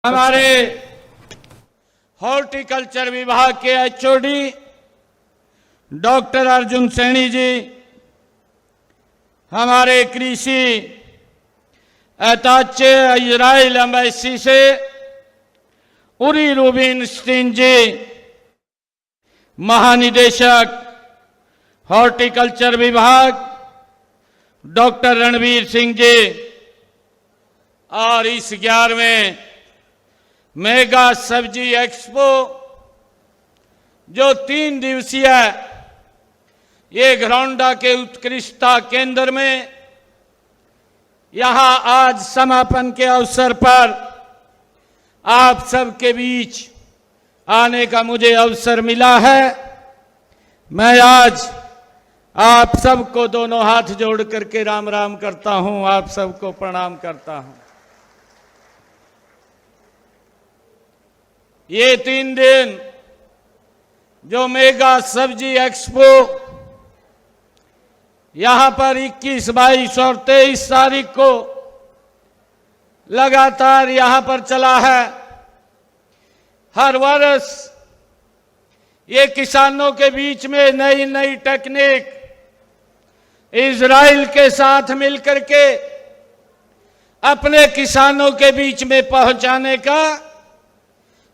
हमारे हॉर्टिकल्चर विभाग के एचओडी डॉक्टर अर्जुन सैनी जी, हमारे कृषि अताचे इजराइल एम्बेसी से उरी रूबिनस्टीन जी, महानिदेशक हॉर्टिकल्चर विभाग डॉक्टर रणवीर सिंह जी, और इस 11वें मेगा सब्जी एक्सपो जो 3 दिवसीय ये घरौंडा के उत्कृष्टता केंद्र में यहां आज समापन के अवसर पर आप सबके बीच आने का मुझे अवसर मिला है। मैं आज आप सबको दोनों हाथ जोड़ करके राम राम करता हूं, आप सबको प्रणाम करता हूं। ये 3 दिन जो मेगा सब्जी एक्सपो यहां पर 21, 22 और 23 तारीख को लगातार यहां पर चला है। हर वर्ष ये किसानों के बीच में नई नई टेक्निक इजराइल के साथ मिलकर के अपने किसानों के बीच में पहुंचाने का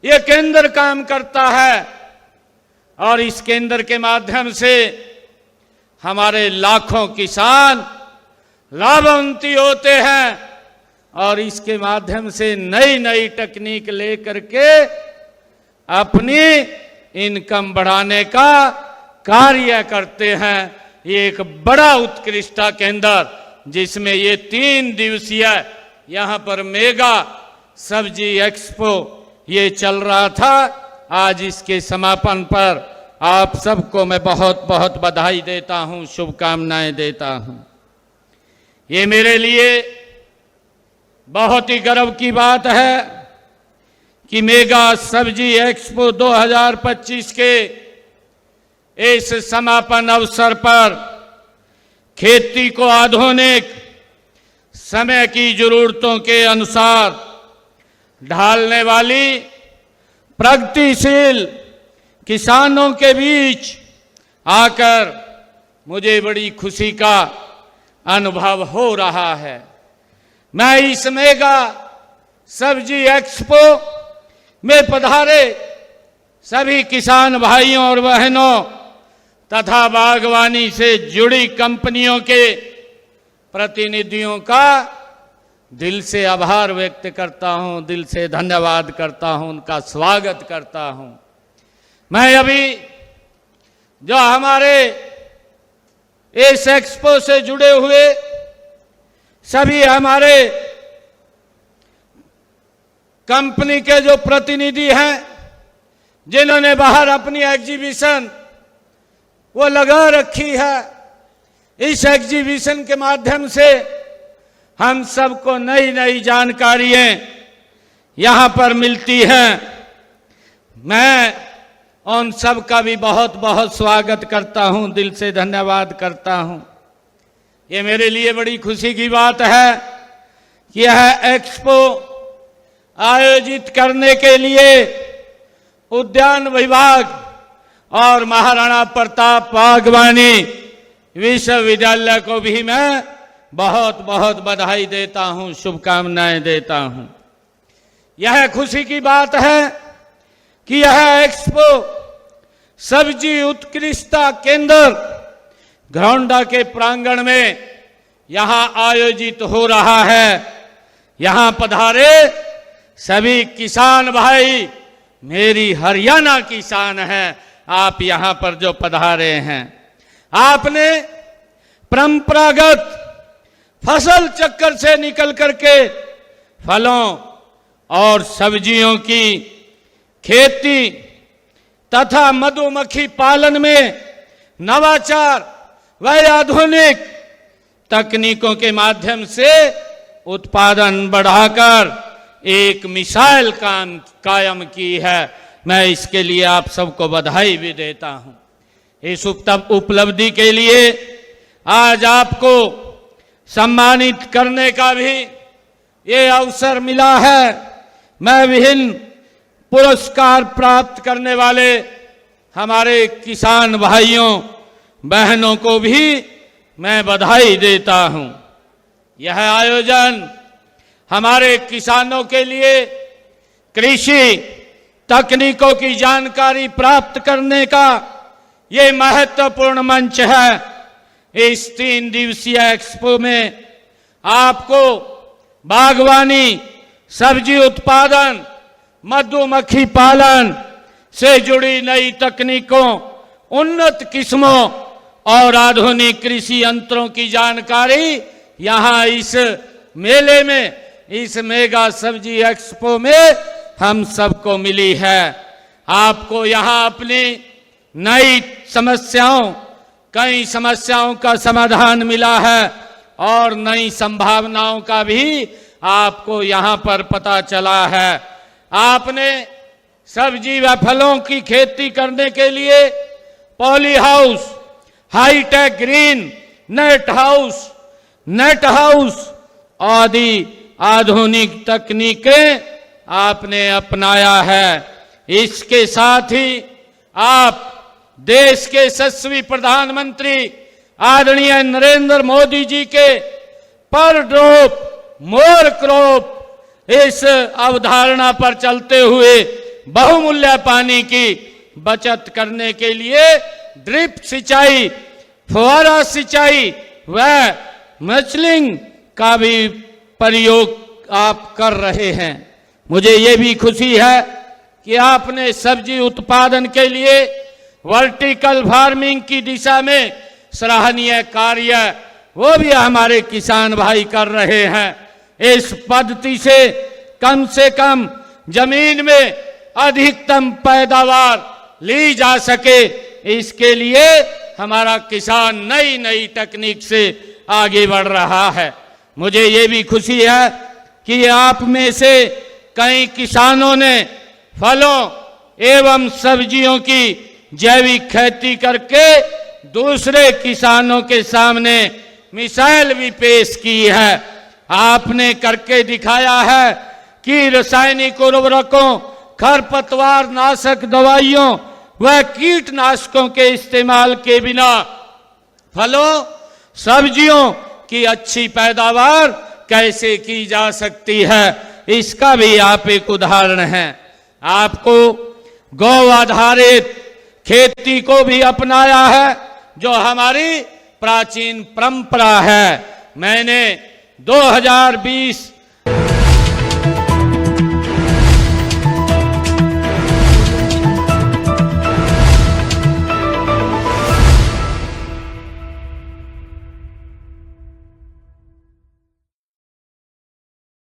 ये केंद्र काम करता है, और इस केंद्र के माध्यम से हमारे लाखों किसान लाभान्वित होते हैं, और इसके माध्यम से नई नई टेक्निक लेकर के अपनी इनकम बढ़ाने का कार्य करते हैं। ये एक बड़ा उत्कृष्टता केंद्र जिसमें ये 3 दिवसीय यहाँ पर मेगा सब्जी एक्सपो ये चल रहा था। आज इसके समापन पर आप सबको मैं बहुत बहुत बधाई देता हूं, शुभकामनाएं देता हूं। ये मेरे लिए बहुत ही गर्व की बात है कि मेगा सब्जी एक्सपो 2025 के इस समापन अवसर पर खेती को आधुनिक समय की जरूरतों के अनुसार ढालने वाली प्रगतिशील किसानों के बीच आकर मुझे बड़ी खुशी का अनुभव हो रहा है। मैं इस मेगा सब्जी एक्सपो में पधारे सभी किसान भाइयों और बहनों तथा बागवानी से जुड़ी कंपनियों के प्रतिनिधियों का दिल से आभार व्यक्त करता हूं, दिल से धन्यवाद करता हूं, उनका स्वागत करता हूं। मैं अभी जो हमारे इस एक्सपो से जुड़े हुए सभी हमारे कंपनी के जो प्रतिनिधि हैं, जिन्होंने बाहर अपनी एग्जीबिशन वो लगा रखी है, इस एग्जीबिशन के माध्यम से हम सबको नई नई जानकारियां यहां पर मिलती हैं। मैं उन सब का भी बहुत बहुत स्वागत करता हूं, दिल से धन्यवाद करता हूं। ये मेरे लिए बड़ी खुशी की बात है कि यह एक्सपो आयोजित करने के लिए उद्यान विभाग और महाराणा प्रताप बागवानी विश्वविद्यालय को भी मैं बहुत बहुत बधाई देता हूं, शुभकामनाएं देता हूं। यह खुशी की बात है कि यह एक्सपो सब्जी उत्कृष्टता केंद्र घरौंडा के प्रांगण में यहां आयोजित हो रहा है। यहां पधारे सभी किसान भाई मेरी हरियाणा किसान हैं, आप यहां पर जो पधारे हैं, आपने परंपरागत फसल चक्कर से निकल करके फलों और सब्जियों की खेती तथा मधुमक्खी पालन में नवाचार व आधुनिक तकनीकों के माध्यम से उत्पादन बढ़ाकर एक मिसाल कायम की है। मैं इसके लिए आप सबको बधाई भी देता हूं। इस उपलब्धि के लिए आज आपको सम्मानित करने का भी ये अवसर मिला है मैं विभिन्न पुरस्कार प्राप्त करने वाले हमारे किसान भाइयों बहनों को भी मैं बधाई देता हूं। यह आयोजन हमारे किसानों के लिए कृषि तकनीकों की जानकारी प्राप्त करने का ये महत्वपूर्ण मंच है। इस 3 दिवसीय एक्सपो में आपको बागवानी, सब्जी उत्पादन, मधुमक्खी पालन से जुड़ी नई तकनीकों, उन्नत किस्मों और आधुनिक कृषि यंत्रों की जानकारी यहाँ इस मेले में, इस मेगा सब्जी एक्सपो में हम सबको मिली है। आपको यहाँ अपनी नई समस्याओं, कई समस्याओं का समाधान मिला है और नई संभावनाओं का भी आपको यहाँ पर पता चला है। आपने सब्जी व फलों की खेती करने के लिए poly house, high tech green net house आदि आधुनिक तकनीकें आपने अपनाया है। इसके साथ ही आप देश के यशस्वी प्रधानमंत्री आदरणीय नरेंद्र मोदी जी के पर ड्रॉप मोर क्रॉप इस अवधारणा पर चलते हुए बहुमूल्य पानी की बचत करने के लिए ड्रिप सिंचाई, फुहारा सिंचाई व मल्चिंग का भी प्रयोग आप कर रहे हैं। मुझे ये भी खुशी है कि आपने सब्जी उत्पादन के लिए वर्टिकल फार्मिंग की दिशा में सराहनीय कार्य वो भी हमारे किसान भाई कर रहे हैं। इस पद्धति से कम जमीन में अधिकतम पैदावार ली जा सके, इसके लिए हमारा किसान नई नई तकनीक से आगे बढ़ रहा है। मुझे ये भी खुशी है कि आप में से कई किसानों ने फलों एवं सब्जियों की जैविक खेती करके दूसरे किसानों के सामने मिसाल भी पेश की है। आपने करके दिखाया है कि रासायनिक उर्वरकों, खरपतवार नाशक दवाइयों व कीटनाशकों के इस्तेमाल के बिना फलों सब्जियों की अच्छी पैदावार कैसे की जा सकती है, इसका भी आप एक उदाहरण हैं। आपको गौ आधारित खेती को भी अपनाया है जो हमारी प्राचीन परंपरा है। मैंने 2020